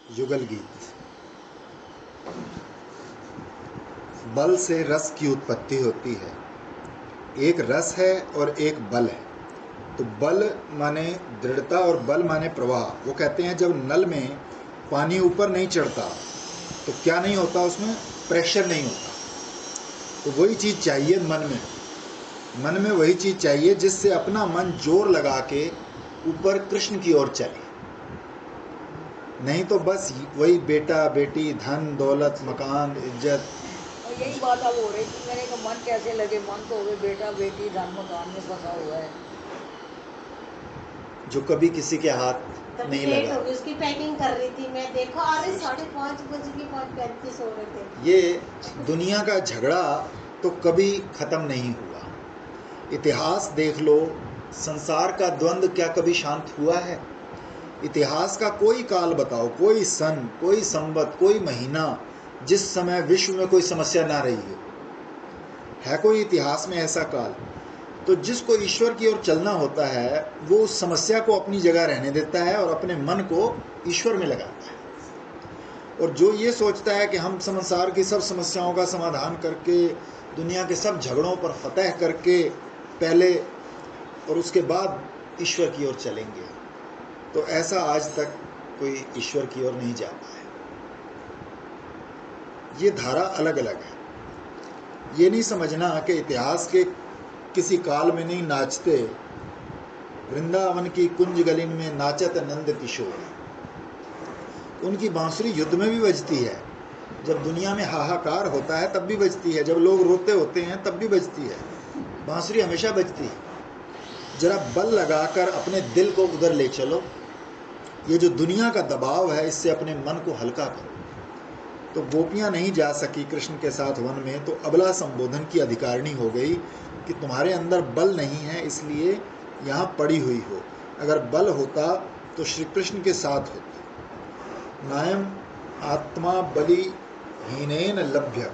युगल गीत। बल से रस की उत्पत्ति होती है। एक रस है और एक बल है। तो बल माने दृढ़ता और बल माने प्रवाह। वो कहते हैं जब नल में पानी ऊपर नहीं चढ़ता तो क्या नहीं होता, उसमें प्रेशर नहीं होता। तो वही चीज़ चाहिए मन में वही चीज़ चाहिए जिससे अपना मन जोर लगा के ऊपर कृष्ण की ओर चले। नहीं तो बस वही बेटा बेटी, धन दौलत, मकान, इज्जत। और यही बात अब हो रही थी, मैंने कहा मन कैसे लगे, मन तो हो बेटा बेटी धन मकान में फंसा हुआ है जो कभी किसी के हाथ नहीं लगा। हो गई, उसकी पैकिंग कर रही थी मैं, देखो आ रही 5:30 बजे की 5:35 हो रहे थे। ये दुनिया का झगड़ा तो कभी खत्म नहीं हुआ। इतिहास देख लो, संसार का द्वंद्व क्या कभी शांत हुआ है? इतिहास का कोई काल बताओ, कोई सन, कोई संवत, कोई महीना जिस समय विश्व में कोई समस्या ना रही हो। है कोई इतिहास में ऐसा काल? तो जिसको ईश्वर की ओर चलना होता है वो उस समस्या को अपनी जगह रहने देता है और अपने मन को ईश्वर में लगाता है। और जो ये सोचता है कि हम संसार की सब समस्याओं का समाधान करके, दुनिया के सब झगड़ों पर फतह करके पहले और उसके बाद ईश्वर की ओर चलेंगे, तो ऐसा आज तक कोई ईश्वर की ओर नहीं जा पाया। ये धारा अलग अलग है। ये नहीं समझना कि इतिहास के किसी काल में नहीं नाचते, वृंदावन की कुंज गलिन में नाचत नंद किशोर। उनकी बांसुरी युद्ध में भी बजती है, जब दुनिया में हाहाकार होता है तब भी बजती है, जब लोग रोते होते हैं तब भी बजती है। बांसुरी हमेशा बजती है। जरा बल लगाकर अपने दिल को उधर ले चलो। ये जो दुनिया का दबाव है इससे अपने मन को हल्का करो। तो गोपियां नहीं जा सकी कृष्ण के साथ वन में, तो अबला संबोधन की अधिकारिणी हो गई कि तुम्हारे अंदर बल नहीं है इसलिए यहाँ पड़ी हुई हो। अगर बल होता तो श्री कृष्ण के साथ होता। नायम आत्मा बलि हीनेन लभ्य।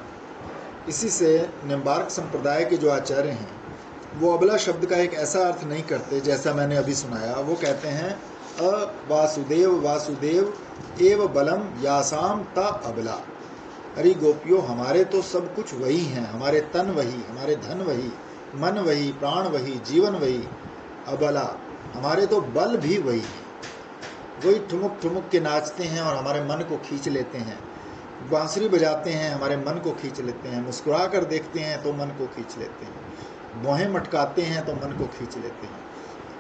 इसी से निम्बार्क संप्रदाय के जो आचार्य हैं वो अबला शब्द का एक ऐसा अर्थ नहीं करते जैसा मैंने अभी सुनाया। वो कहते हैं वासुदेव वासुदेव एव बलम यासाम ता अबला। अरे गोपियों, हमारे तो सब कुछ वही हैं, हमारे तन वही, हमारे धन वही, मन वही, प्राण वही, जीवन वही। अबला, हमारे तो बल भी वही है। वही ठुमुक ठुमुक के नाचते हैं और हमारे मन को खींच लेते हैं। बांसुरी बजाते हैं, हमारे मन को खींच लेते हैं। मुस्कुरा कर देखते हैं तो मन को खींच लेते हैं। बोहें मटकाते हैं तो मन को खींच लेते हैं।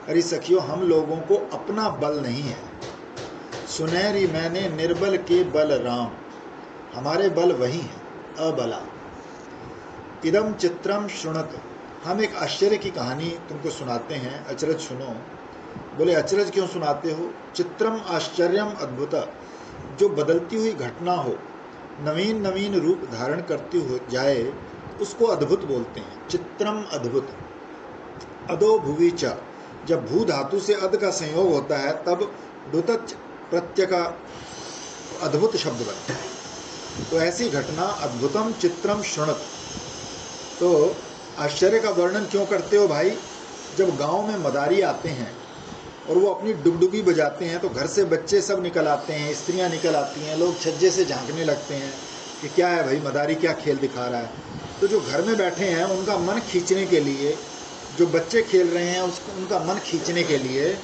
अरे सखियों, हम लोगों को अपना बल नहीं है। सुनहरी मैंने निर्बल के बल राम। हमारे बल वही हैं, अबला। इदम चित्रम शृणत। हम एक आश्चर्य की कहानी तुमको सुनाते हैं, अचरज सुनो। बोले अचरज क्यों सुनाते हो? चित्रम आश्चर्यम अद्भुत। जो बदलती हुई घटना हो, नवीन नवीन रूप धारण करती हो जाए, उसको अद्भुत बोलते हैं। चित्रम अद्भुत। अदो भुवि च। जब भू धातु से अद का संयोग होता है तब दुतच प्रत्यय का अद्भुत शब्द बनता है। तो ऐसी घटना अद्भुतम चित्रम शृणत। तो आश्चर्य का वर्णन क्यों करते हो भाई? जब गांव में मदारी आते हैं और वो अपनी डुगडुगी बजाते हैं तो घर से बच्चे सब निकल आते हैं, स्त्रियां निकल आती हैं, लोग छज्जे से झांकने लगते हैं कि क्या है भाई, मदारी क्या खेल दिखा रहा है। तो जो घर में बैठे हैं उनका मन खींचने के लिए, जो बच्चे खेल रहे हैं उसको उनका मन खींचने के लिए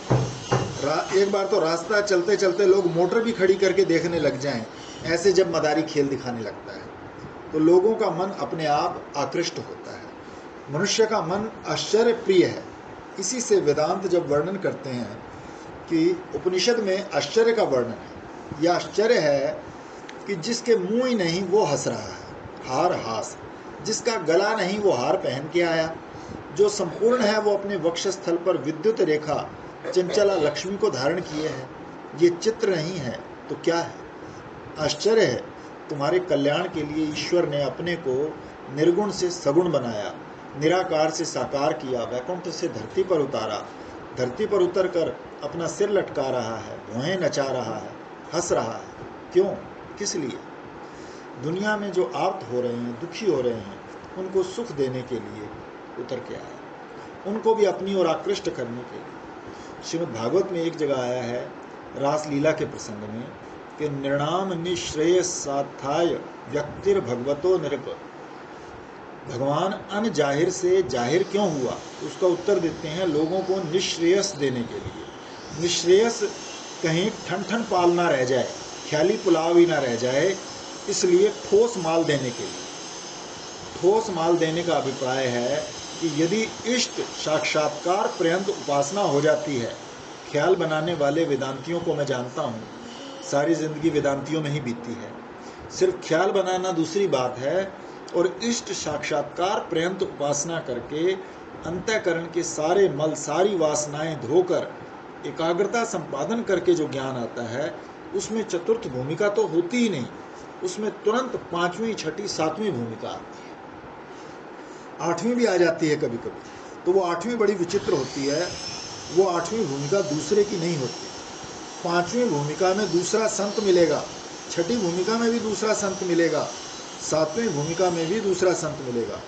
एक बार तो रास्ता चलते चलते लोग मोटर भी खड़ी करके देखने लग जाएं, ऐसे जब मदारी खेल दिखाने लगता है तो लोगों का मन अपने आप आकृष्ट होता है। मनुष्य का मन आश्चर्य प्रिय है। इसी से वेदांत जब वर्णन करते हैं कि उपनिषद में आश्चर्य का वर्णन है, यह आश्चर्य है कि जिसके मुंह ही नहीं वो हंस रहा है, हार हास। जिसका गला नहीं वो हार पहन के आया। जो संपूर्ण है वो अपने वक्षस्थल पर विद्युत रेखा चंचला लक्ष्मी को धारण किए है। ये चित्र नहीं है तो क्या है? आश्चर्य है। तुम्हारे कल्याण के लिए ईश्वर ने अपने को निर्गुण से सगुण बनाया, निराकार से साकार किया, वैकुंठ से धरती पर उतारा। धरती पर उतर कर अपना सिर लटका रहा है, भौहें नचा रहा है, हंस रहा है। क्यों? किस लिए? दुनिया में जो आर्त हो रहे हैं, दुखी हो रहे हैं, उनको सुख देने के लिए उतर के आया, उनको भी अपनी ओर आकृष्ट करने के लिए। श्रीमद् भागवत में एक जगह आया है रासलीला के प्रसंग में कि निर्णाम निश्रेय साथाय व्यक्तिर भगवतो नृप। भगवान अनजाहिर से जाहिर क्यों हुआ? उसका उत्तर देते हैं लोगों को निश्रेयस देने के लिए। निश्रेयस कहीं ठन ठन पाल ना रह जाए, ख्याली पुलाव ही ना रह जाए, इसलिए ठोस माल देने के लिए। ठोस माल देने का अभिप्राय है कि यदि इष्ट साक्षात्कार पर्यंत उपासना हो जाती है, ख्याल बनाने वाले वेदांतियों को मैं जानता हूँ, सारी जिंदगी वेदांतियों में ही बीती है। सिर्फ ख्याल बनाना दूसरी बात है, और इष्ट साक्षात्कार पर्यंत उपासना करके अंतःकरण के सारे मल, सारी वासनाएं धोकर एकाग्रता संपादन करके जो ज्ञान आता है, उसमें चतुर्थ भूमिका तो होती ही नहीं, उसमें तुरंत पांचवी, छठी, सातवीं भूमिका आती है। आठवीं भी आ जाती है कभी कभी, तो वो आठवीं बड़ी विचित्र होती है। वो आठवीं भूमिका दूसरे की नहीं होती। पांचवीं भूमिका में दूसरा संत मिलेगा, छठी भूमिका में भी दूसरा संत मिलेगा, सातवीं भूमिका में भी दूसरा संत मिलेगा।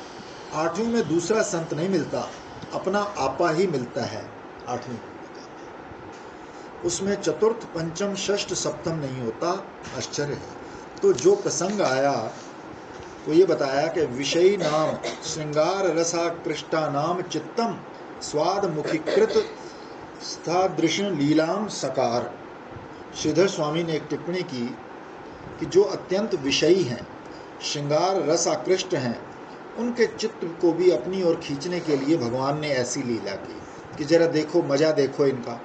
आठवीं में दूसरा संत नहीं मिलता, अपना आपा ही मिलता है आठवीं भूमिका में। उसमें चतुर्थ, पंचम, षष्ठ, सप्तम नहीं होता। आश्चर्य है। तो जो प्रसंग आया वो ये बताया कि विषयी नाम श्रृंगार रसाकृष्टा नाम चित्तम स्वाद मुखीकृत स्थादृश्य लीलाम सकार। श्रीधर स्वामी ने एक टिप्पणी की कि जो अत्यंत विषयी हैं, श्रृंगार रस आकृष्ट हैं, उनके चित्त को भी अपनी ओर खींचने के लिए भगवान ने ऐसी लीला की कि जरा देखो, मजा देखो इनका।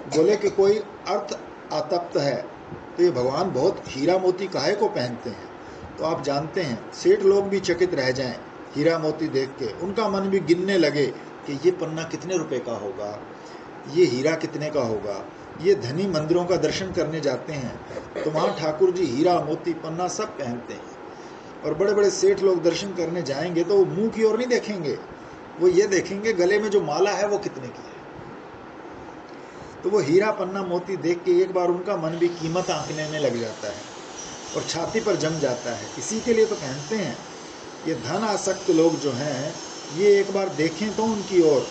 बोले कि कोई अर्थ आतप्त है तो ये भगवान बहुत हीरा मोती काहे को पहनते हैं? तो आप जानते हैं, सेठ लोग भी चकित रह जाएं हीरा मोती देख के, उनका मन भी गिनने लगे कि ये पन्ना कितने रुपए का होगा, ये हीरा कितने का होगा। ये धनी मंदिरों का दर्शन करने जाते हैं तो वहाँ ठाकुर जी हीरा मोती पन्ना सब पहनते हैं, और बड़े बड़े सेठ लोग दर्शन करने जाएंगे तो वो मुंह की ओर नहीं देखेंगे, वो ये देखेंगे गले में जो माला है वो कितने की है। तो वो हीरा पन्ना मोती देख के एक बार उनका मन भी कीमत आंकने में लग जाता है और छाती पर जम जाता है। इसी के लिए तो पहनते हैं। ये धन आसक्त लोग जो हैं, ये एक बार देखें तो उनकी ओर,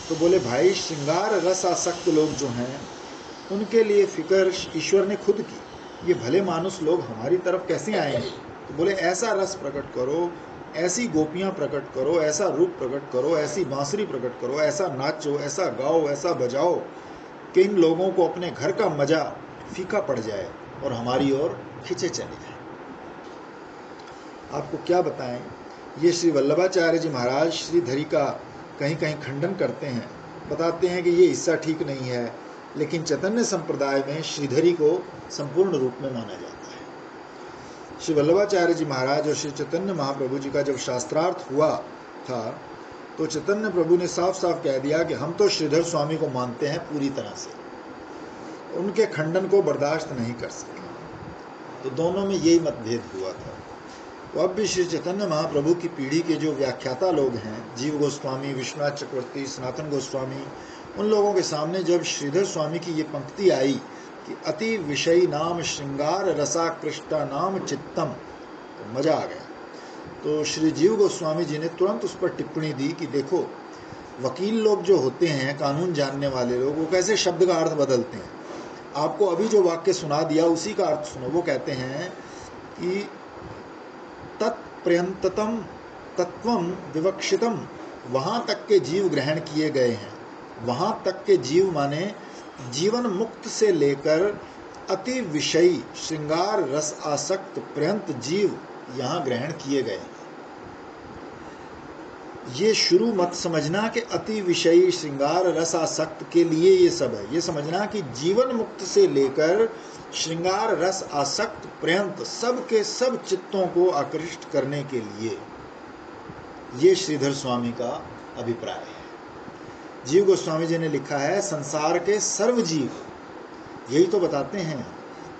तो बोले भाई श्रृंगार रस आसक्त लोग जो हैं उनके लिए फिक्र ईश्वर ने खुद की। ये भले मानुस लोग हमारी तरफ कैसे आएंगे? तो बोले ऐसा रस प्रकट करो, ऐसी गोपियाँ प्रकट करो, ऐसा रूप प्रकट करो, ऐसी बांसुरी प्रकट करो, ऐसा नाचो, ऐसा गाओ, ऐसा बजाओ कि इन लोगों को अपने घर का मजा फीका पड़ जाए और हमारी ओर खींचे चले जाए। आपको क्या बताएं, ये श्री वल्लभाचार्य जी महाराज श्रीधरी का कहीं कहीं खंडन करते हैं, बताते हैं कि ये हिस्सा ठीक नहीं है, लेकिन चैतन्य संप्रदाय में श्रीधरी को संपूर्ण रूप में माना जाता है। श्री वल्लभाचार्य जी महाराज और श्री चैतन्य महाप्रभु जी का जब शास्त्रार्थ हुआ था तो चैतन्य प्रभु ने साफ साफ कह दिया कि हम तो श्रीधर स्वामी को मानते हैं पूरी तरह से, उनके खंडन को बर्दाश्त नहीं कर सके। तो दोनों में यही मतभेद हुआ था। तो अब भी श्री चैतन्य महाप्रभु की पीढ़ी के जो व्याख्याता लोग हैं, जीव गोस्वामी, विश्वनाथ चक्रवर्ती, सनातन गोस्वामी, उन लोगों के सामने जब श्रीधर स्वामी की ये पंक्ति आई कि अति विषयी नाम श्रृंगार रसाकृष्टा नाम चित्तम, तो मजा आ गया। तो श्री जीव गोस्वामी जी ने तुरंत उस पर टिप्पणी दी कि देखो, वकील लोग जो होते हैं, कानून जानने वाले लोग, वो कैसे शब्द का अर्थ बदलते हैं। आपको अभी जो वाक्य सुना दिया उसी का अर्थ सुनो। वो कहते हैं कि तत्पर्यंततम तत्वम विवक्षितम, वहाँ तक के जीव ग्रहण किए गए हैं। वहाँ तक के जीव माने जीवन मुक्त से लेकर अति विषयी श्रृंगार रस आसक्त पर्यंत जीव यहाँ ग्रहण किए गए। ये शुरू मत समझना कि अति विषयी श्रृंगार रस आसक्त के लिए ये सब है। ये समझना कि जीवन मुक्त से लेकर श्रृंगार रस आसक्त पर्यंत सब के सब चित्तों को आकृष्ट करने के लिए ये श्रीधर स्वामी का अभिप्राय है। जीव गोस्वामी जी ने लिखा है, संसार के सर्व जीव यही तो बताते हैं।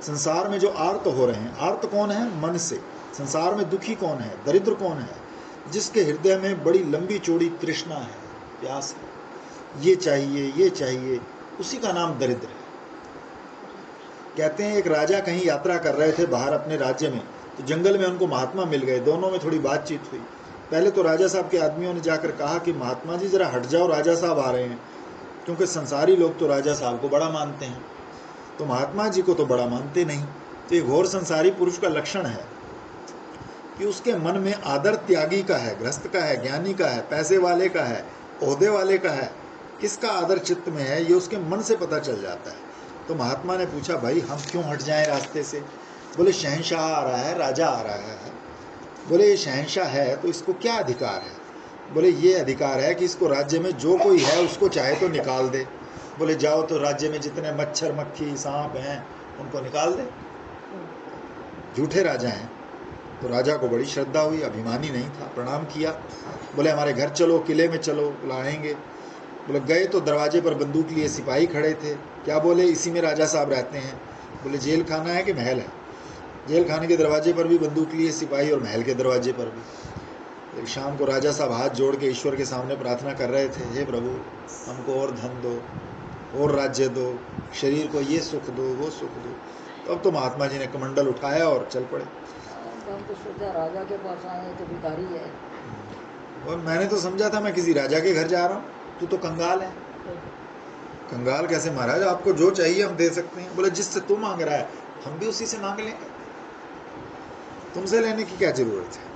संसार में जो आर्त हो रहे हैं, आर्त कौन है? मन से। संसार में दुखी कौन है? दरिद्र कौन है? जिसके हृदय में बड़ी लंबी चौड़ी तृष्णा है, प्यास है, ये चाहिए, ये चाहिए, उसी का नाम दरिद्र है। कहते हैं एक राजा कहीं यात्रा कर रहे थे बाहर अपने राज्य में, तो जंगल में उनको महात्मा मिल गए। दोनों में थोड़ी बातचीत हुई। पहले तो राजा साहब के आदमियों ने जाकर कहा कि महात्मा जी जरा हट जाओ, राजा साहब आ रहे हैं, क्योंकि संसारी लोग तो राजा साहब को बड़ा मानते हैं, तो महात्मा जी को तो बड़ा मानते नहीं। तो ये घोर संसारी पुरुष का लक्षण है कि उसके मन में आदर त्यागी का है, गृहस्थ का है, ज्ञानी का है, पैसे वाले का है, ओहदे वाले का है, किसका आदर चित्त में है ये उसके मन से पता चल जाता है। तो महात्मा ने पूछा, भाई हम क्यों हट जाएं रास्ते से? बोले शहंशाह आ रहा है, राजा आ रहा है। बोले ये शहंशाह है तो इसको क्या अधिकार है? बोले ये अधिकार है कि इसको राज्य में जो कोई है उसको चाहे तो निकाल दे। बोले जाओ तो राज्य में जितने मच्छर मक्खी सांप हैं उनको निकाल दे। झूठे राजा हैं। तो राजा को बड़ी श्रद्धा हुई, अभिमानी नहीं था, प्रणाम किया। बोले हमारे घर चलो, किले में चलो, लाएंगे। बोले गए तो दरवाजे पर बंदूक लिए सिपाही खड़े थे। क्या बोले? इसी में राजा साहब रहते हैं। बोले जेल खाना है कि महल है? जेल खाने के दरवाजे पर भी बंदूक लिए सिपाही और महल के दरवाजे पर भी। एक शाम को राजा साहब हाथ जोड़ के ईश्वर के सामने प्रार्थना कर रहे थे, हे प्रभु हमको और धन दो, और राज्य दो, शरीर को ये सुख दो, वो सुख दो। तब तो महात्मा जी ने कमंडल उठाया और चल पड़े। हम तो सोचा राजा के पास आए तो भिखारी है। और मैंने तो समझा था मैं किसी राजा के घर जा रहा हूँ, तू तो कंगाल है। कंगाल कैसे महाराज? आपको जो चाहिए हम दे सकते हैं। बोले जिससे तू मांग रहा है हम भी उसी से मांग लेंगे, तुमसे लेने की क्या जरूरत है?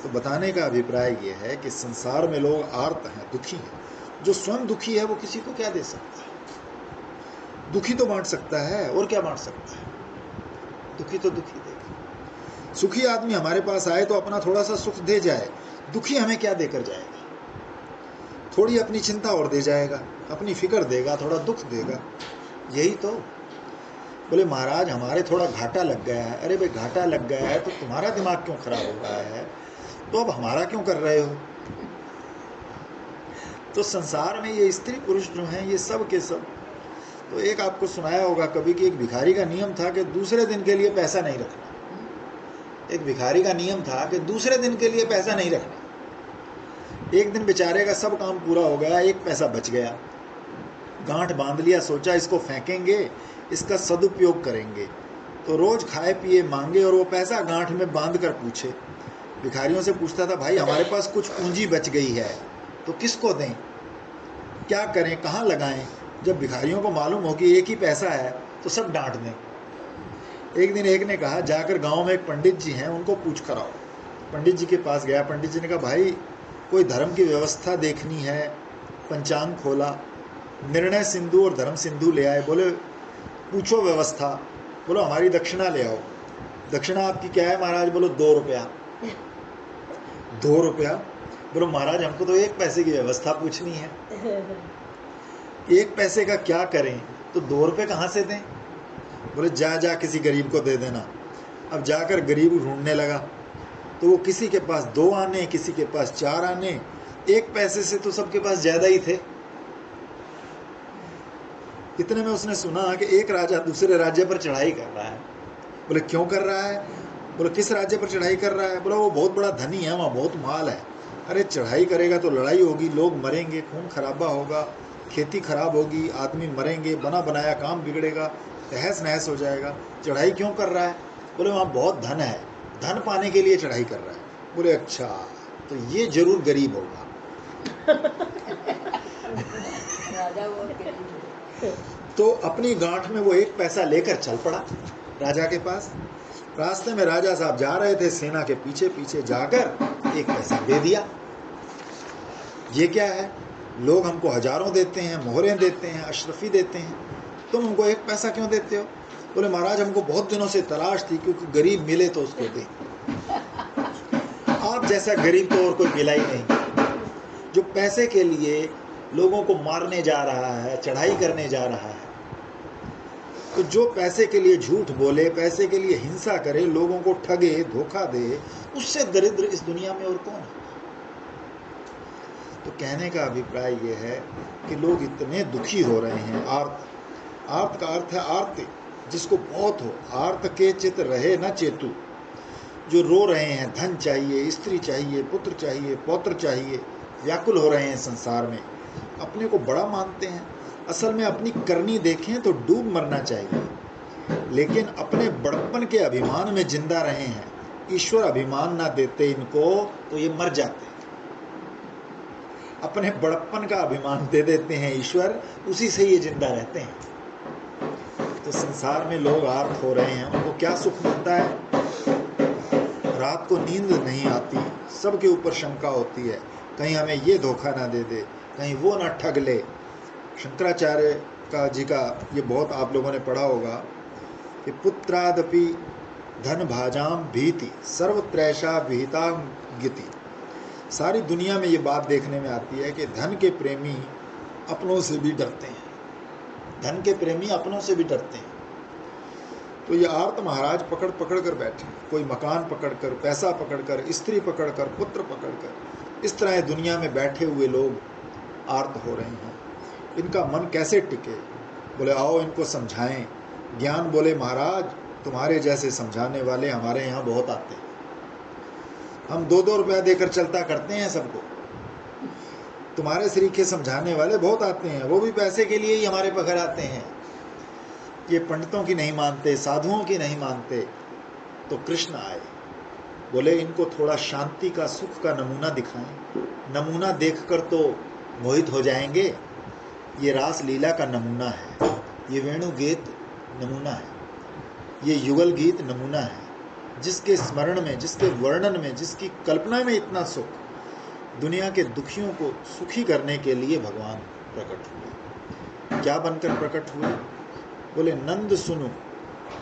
तो बताने का अभिप्राय ये है कि संसार में लोग आर्त हैं, दुखी हैं। जो स्वयं दुखी है वो किसी को क्या दे सकता है? दुखी तो बांट सकता है, और क्या बांट सकता है? दुखी तो दुखी देगा। सुखी आदमी हमारे पास आए तो अपना थोड़ा सा सुख दे जाए, दुखी हमें क्या देकर जाएगा? थोड़ी अपनी चिंता और दे जाएगा, अपनी फिक्र देगा, थोड़ा दुख देगा, यही तो। बोले महाराज हमारे थोड़ा घाटा लग गया है। अरे भाई घाटा लग गया है तो तुम्हारा दिमाग क्यों खराब हो रहा है? तो अब हमारा क्यों कर रहे हो? तो संसार में ये स्त्री पुरुष जो हैं ये सब के सब, तो एक आपको सुनाया होगा कभी कि एक भिखारी का नियम था कि दूसरे दिन के लिए पैसा नहीं रखना। एक भिखारी का नियम था कि दूसरे दिन के लिए पैसा नहीं रखना। एक दिन बेचारे का सब काम पूरा हो गया, एक पैसा बच गया, गांठ बांध लिया, सोचा इसको फेंकेंगे, इसका सदुपयोग करेंगे। तो रोज खाए पिए मांगे और वो पैसा गांठ में बांध कर पूछे। भिखारियों से पूछता था, भाई हमारे पास कुछ पूंजी बच गई है तो किसको दें, क्या करें, कहाँ लगाएं? जब भिखारियों को मालूम हो कि एक ही पैसा है तो सब डांट दें। एक दिन एक ने कहा, जाकर गांव में एक पंडित जी हैं उनको पूछ कर आओ। पंडित जी के पास गया। पंडित जी ने कहा, भाई कोई धर्म की व्यवस्था देखनी है। पंचांग खोला, निर्णय सिंधु और धर्म सिंधु ले आए। बोले पूछो व्यवस्था। बोलो हमारी दक्षिणा ले आओ। दक्षिणा आपकी क्या है महाराज? बोलो 2 रुपया। 2 रुपया? बोलो महाराज हमको तो 1 पैसे की व्यवस्था पूछनी है। 1 पैसे का क्या करें? तो 2 रुपये कहाँ से दें? बोले जा किसी गरीब को दे देना। अब जाकर गरीब ढूंढने लगा तो वो किसी के पास 2 आने, किसी के पास 4 आने। 1 पैसे से तो सबके पास ज्यादा ही थे। इतने में उसने सुना कि एक राजा दूसरे राज्य पर चढ़ाई कर रहा है। बोले क्यों कर रहा है? बोले किस राज्य पर चढ़ाई कर रहा है? बोला वो बहुत बड़ा धनी है, वहाँ बहुत माल है। अरे चढ़ाई करेगा तो लड़ाई होगी, लोग मरेंगे, खून खराबा होगा, खेती खराब होगी, आदमी मरेंगे, बना बनाया काम बिगड़ेगा, तहस नहस हो जाएगा। चढ़ाई क्यों कर रहा है? बोले वहाँ बहुत धन है, धन पाने के लिए चढ़ाई कर रहा है। बोले अच्छा तो ये जरूर गरीब होगा। राजा वो गरीब है। तो अपनी गांठ में वो 1 पैसा लेकर चल पड़ा राजा के पास। रास्ते में राजा साहब जा रहे थे, सेना के पीछे पीछे जाकर 1 पैसा दे दिया। ये क्या है? लोग हमको हजारों देते हैं, मोहरें देते हैं, अशरफी देते हैं, तुम हमको 1 पैसा क्यों देते हो? बोले महाराज हमको बहुत दिनों से तलाश थी, क्योंकि गरीब मिले तो उसको दे। आप जैसा गरीब तो और कोई मिला ही नहीं, जो पैसे के लिए लोगों को मारने जा रहा है, चढ़ाई करने जा रहा है। तो जो पैसे के लिए झूठ बोले, पैसे के लिए हिंसा करे, लोगों को ठगे, धोखा दे, उससे दरिद्र इस दुनिया में और कौन है? तो कहने का अभिप्राय यह है कि लोग इतने दुखी हो रहे हैं। आर्त का अर्थ है आर्त, जिसको बहुत हो। आर्त के चित रहे न चेतु, जो रो रहे हैं, धन चाहिए, स्त्री चाहिए, पुत्र चाहिए, पौत्र चाहिए, व्याकुल हो रहे हैं संसार में, अपने को बड़ा मानते हैं। असल में अपनी करनी देखें तो डूब मरना चाहिए, लेकिन अपने बड़प्पन के अभिमान में जिंदा रहे हैं। ईश्वर अभिमान ना देते इनको तो ये मर जाते। अपने बड़प्पन का अभिमान दे देते हैं ईश्वर, उसी से ये जिंदा रहते हैं। तो संसार में लोग आर्त हो रहे हैं, उनको क्या सुख मिलता है? रात को नींद नहीं आती, सबके ऊपर शंका होती है, कहीं हमें ये धोखा ना दे दे, कहीं वो ना ठग ले। शंकराचार्य का जी का ये बहुत आप लोगों ने पढ़ा होगा कि पुत्रादपि धन भाजाम भीति सर्वत्रैषा विहिता गिति। सारी दुनिया में ये बात देखने में आती है कि धन के प्रेमी अपनों से भी डरते हैं, धन के प्रेमी अपनों से भी डरते हैं। तो ये आर्त महाराज पकड़ पकड़ कर बैठे, कोई मकान पकड़कर, पैसा पकड़कर, स्त्री पकड़कर, पुत्र पकड़कर, इस तरह दुनिया में बैठे हुए लोग आर्त हो रहे हैं। इनका मन कैसे टिके? बोले आओ इनको समझाएं। ज्ञान बोले महाराज तुम्हारे जैसे समझाने वाले हमारे यहाँ बहुत आते हैं, हम 2-2 रुपया देकर चलता करते हैं सबको, तुम्हारे सरीखे समझाने वाले बहुत आते हैं, वो भी पैसे के लिए ही हमारे पकड़ आते हैं। ये पंडितों की नहीं मानते, साधुओं की नहीं मानते। तो कृष्ण आए, बोले इनको थोड़ा शांति का, सुख का नमूना दिखाएं। नमूना देखकर तो मोहित हो जाएंगे। ये रास लीला का नमूना है, ये वेणु गीत नमूना है, ये युगल गीत नमूना है, जिसके स्मरण में, जिसके वर्णन में, जिसकी कल्पना में इतना सुख। दुनिया के दुखियों को सुखी करने के लिए भगवान प्रकट हुए। क्या बनकर प्रकट हुए? बोले नंद सुनु,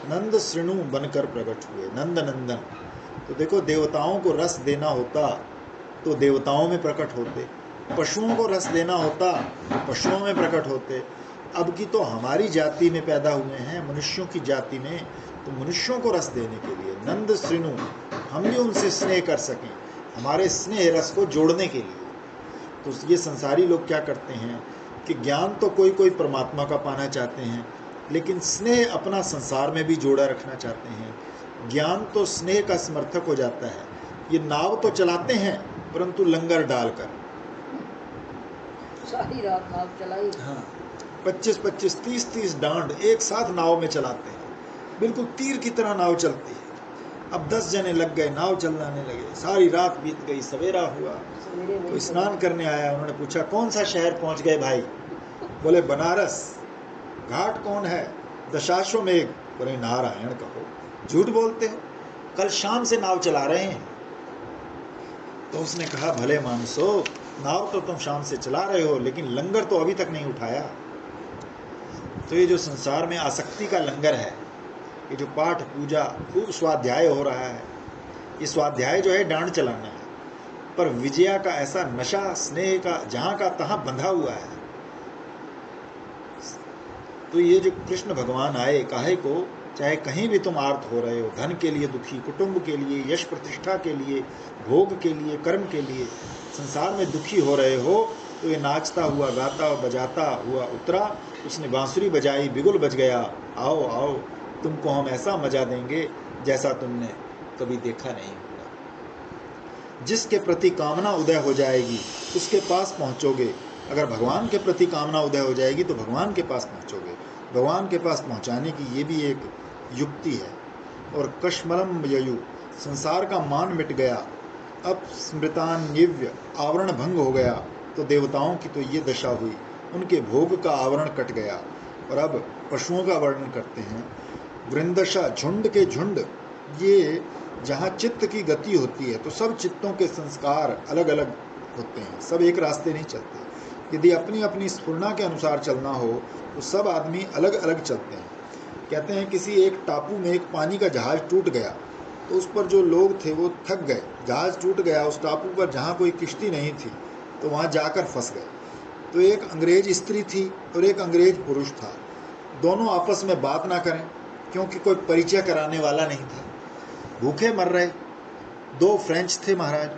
नंद श्रृणु बनकर प्रकट हुए, नंद नंदन। तो देखो देवताओं को रस देना होता तो देवताओं में प्रकट होते, पशुओं को रस देना होता तो पशुओं में प्रकट होते। अब की तो हमारी जाति में पैदा हुए हैं, मनुष्यों की जाति में, तो मनुष्यों को रस देने के लिए नंद श्रृणु, हम भी उनसे स्नेह कर सकें, हमारे स्नेह रस को जोड़ने के लिए। तो ये संसारी लोग क्या करते हैं कि ज्ञान तो कोई कोई परमात्मा का पाना चाहते हैं, लेकिन स्नेह अपना संसार में भी जोड़ा रखना चाहते हैं। ज्ञान तो स्नेह का समर्थक हो जाता है। ये नाव तो चलाते हैं परंतु लंगर डालकर। सारी रात नाव चलाई। हाँ, 25-25, 30-30 डांड एक साथ नाव में चलाते हैं, बिल्कुल तीर की तरह नाव चलती है। अब 10 जने लग गए, नाव चलाने लगे, सारी रात बीत गई, सवेरा हुआ, तो स्नान करने आया। उन्होंने पूछा कौन सा शहर पहुंच गए भाई? बोले बनारस। घाट कौन है? दशाश्वमेध। बोले नारायण कहो, झूठ बोलते हो, कल शाम से नाव चला रहे हैं। तो उसने कहा भले मानसो, नाव तो तुम शाम से चला रहे हो, लेकिन लंगर तो अभी तक नहीं उठाया। तो ये जो संसार में आसक्ति का लंगर है, ये जो पाठ पूजा, खूब स्वाध्याय हो रहा है, ये स्वाध्याय जो है डांड चलाना है, पर विजया का ऐसा नशा स्नेह का जहाँ का तहाँ बंधा हुआ है। तो ये जो कृष्ण भगवान आए, काहे को, चाहे कहीं भी तुम आर्त हो रहे हो, धन के लिए दुखी, कुटुंब के लिए, यश प्रतिष्ठा के लिए, भोग के लिए, कर्म के लिए संसार में दुखी हो रहे हो, तो ये नाचता हुआ, गाता बजाता हुआ उतरा। उसने बांसुरी बजाई, बिगुल बज गया, आओ आओ तुमको हम ऐसा मजा देंगे जैसा तुमने कभी देखा नहीं होगा। जिसके प्रति कामना उदय हो जाएगी उसके पास पहुंचोगे। अगर भगवान के प्रति कामना उदय हो जाएगी तो भगवान के पास पहुंचोगे। भगवान के पास पहुंचाने की ये भी एक युक्ति है। और कश्मलम ययु, संसार का मान मिट गया, अब स्मृतान्यव्य, आवरण भंग हो गया। तो देवताओं की तो ये दशा हुई, उनके भोग का आवरण कट गया। और अब पशुओं का वर्णन करते हैं। वृंदशा, झुंड के झुंड, ये जहाँ चित्त की गति होती है तो सब चित्तों के संस्कार अलग अलग होते हैं, सब एक रास्ते नहीं चलते। यदि अपनी अपनी स्फुरना के अनुसार चलना हो तो सब आदमी अलग अलग चलते हैं। कहते हैं किसी एक टापू में एक पानी का जहाज टूट गया, तो उस पर जो लोग थे वो थक गए, जहाज टूट गया, उस टापू पर जहाँ कोई किश्ती नहीं थी तो वहाँ जाकर फंस गए। तो एक अंग्रेज स्त्री थी और एक अंग्रेज पुरुष था। दोनों आपस में बात ना करें क्योंकि कोई परिचय कराने वाला नहीं था, भूखे मर रहे। 2 फ्रेंच थे महाराज,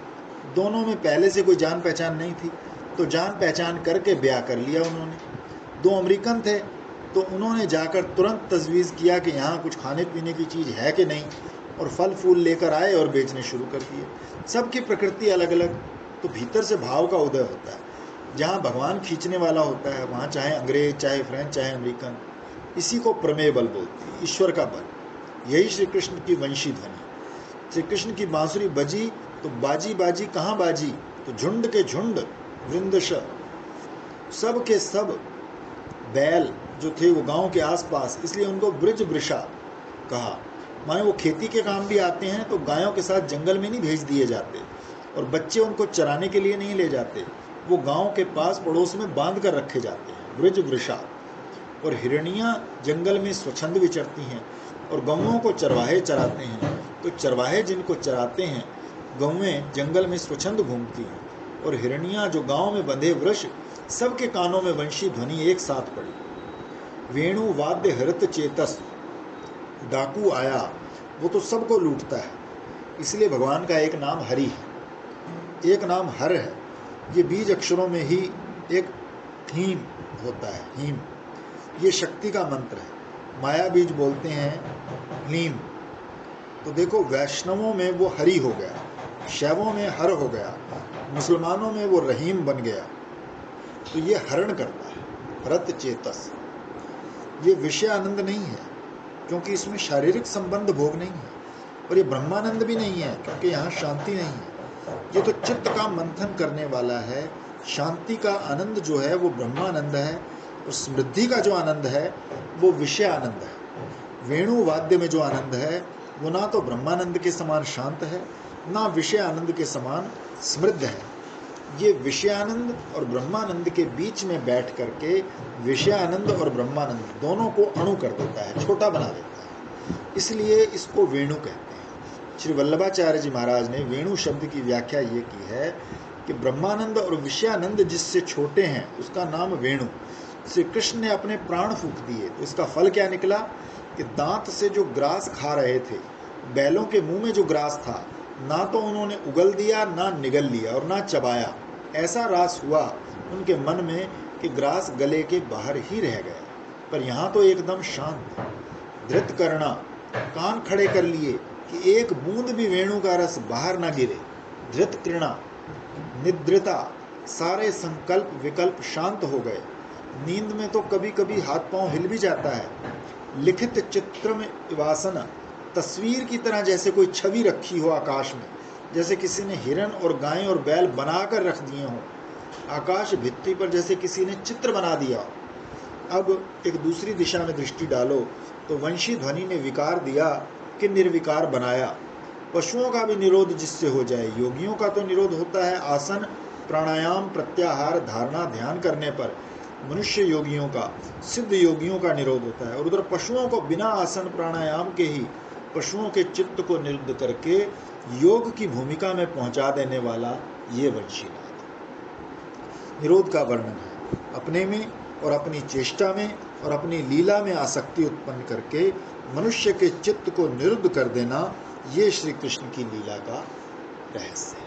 दोनों में पहले से कोई जान पहचान नहीं थी, तो जान पहचान करके ब्याह कर लिया उन्होंने। 2 अमेरिकन थे, तो उन्होंने जाकर तुरंत तजवीज़ किया कि यहाँ कुछ खाने पीने की चीज़ है कि नहीं, और फल फूल लेकर आए और बेचने शुरू कर दिए। सबकी प्रकृति अलग अलग, तो भीतर से भाव का उदय होता है। जहाँ भगवान खींचने वाला होता है वहाँ चाहे अंग्रेज, चाहे फ्रेंच, चाहे अमेरिकन, इसी को प्रमेय बल बोलते हैं, ईश्वर का बल। यही श्री कृष्ण की वंशी ध्वनि। श्री कृष्ण की बांसुरी बजी तो बाजी बाजी कहाँ बाजी, तो झुंड के झुंड, वृंदश, सब के सब बैल जो थे वो गांव के आसपास, इसलिए उनको ब्रज वृषा कहा। माने वो खेती के काम भी आते हैं तो गायों के साथ जंगल में नहीं भेज दिए जाते और बच्चे उनको चराने के लिए नहीं ले जाते, वो गांव के पास पड़ोस में बांध कर रखे जाते हैं, ब्रज वृषा। और हिरणियाँ जंगल में स्वच्छंद विचरती हैं और गौओं को चरवाहे चराते हैं, तो चरवाहे जिनको चराते हैं गौएं जंगल में स्वच्छंद घूमती हैं, और हिरणियाँ जो गांव में बंधे वृक्ष, सबके कानों में वंशी ध्वनि एक साथ पड़ी। वेणु वाद्य हृत चेतस, डाकू आया वो तो सबको लूटता है, इसलिए भगवान का एक नाम हरि है, एक नाम हर है। ये बीज अक्षरों में ही एक हीम होता है, हीम ये शक्ति का मंत्र है। माया बीज बोलते हैं ह्लीम। तो देखो वैष्णवों में वो हरि हो गया, शैवों में हर हो गया, मुसलमानों में वो रहीम बन गया। तो ये हरण करता है, हरत चेतस। ये विषय आनंद नहीं है क्योंकि इसमें शारीरिक संबंध भोग नहीं है, और ये ब्रह्मानंद भी नहीं है क्योंकि यहाँ शांति नहीं है। ये तो चित्त का मंथन करने वाला है। शांति का आनंद जो है वो ब्रह्मानंद है, और समृद्धि का जो आनंद है वो विषय आनंद है। वेणु वाद्य में जो आनंद है वो ना तो ब्रह्मानंद के समान शांत है, ना विषय आनंद के समान समृद्ध है। ये विषयानंद और ब्रह्मानंद के बीच में बैठ करके विषयानंद और ब्रह्मानंद दोनों को अणु कर देता है, छोटा बना देता है, इसलिए इसको वेणु कहते हैं। श्री वल्लभाचार्य जी महाराज ने वेणु शब्द की व्याख्या ये की है कि ब्रह्मानंद और विषयानंद जिससे छोटे हैं उसका नाम वेणु। श्री कृष्ण ने अपने प्राण फूंक दिए तो इसका फल क्या निकला कि दांत से जो ग्रास खा रहे थे, बैलों के मुंह में जो ग्रास था, ना तो उन्होंने उगल दिया, ना निगल लिया और ना चबाया। ऐसा रास हुआ उनके मन में कि ग्रास गले के बाहर ही रह गया। पर यहाँ तो एकदम शांत। धृत करना, कान खड़े कर लिए कि एक बूंद भी वेणु का रस बाहर ना गिरे। धृत कृणा, निद्रता, सारे संकल्प विकल्प शांत हो गए। नींद में तो कभी कभी हाथ पांव हिल भी जाता है। लिखित चित्र में वासना, तस्वीर की तरह जैसे कोई छवि रखी हो आकाश में, जैसे किसी ने हिरन और गाय और बैल बनाकर रख दिए हों। आकाश भित्ति पर जैसे किसी ने चित्र बना दिया। अब एक दूसरी दिशा में दृष्टि डालो तो वंशी ध्वनि ने विकार दिया कि निर्विकार बनाया। पशुओं का भी निरोध जिससे हो जाए। योगियों का तो निरोध होता है आसन प्राणायाम प्रत्याहार धारणा ध्यान करने पर, मनुष्य योगियों का, सिद्ध योगियों का निरोध होता है। और उधर पशुओं को बिना आसन प्राणायाम के ही पशुओं के चित्त को निरुद्ध करके योग की भूमिका में पहुंचा देने वाला ये वंशीनाद। निरोध का वर्णन है अपने में और अपनी चेष्टा में और अपनी लीला में आसक्ति उत्पन्न करके मनुष्य के चित्त को निरुद्ध कर देना, ये श्री कृष्ण की लीला का रहस्य है।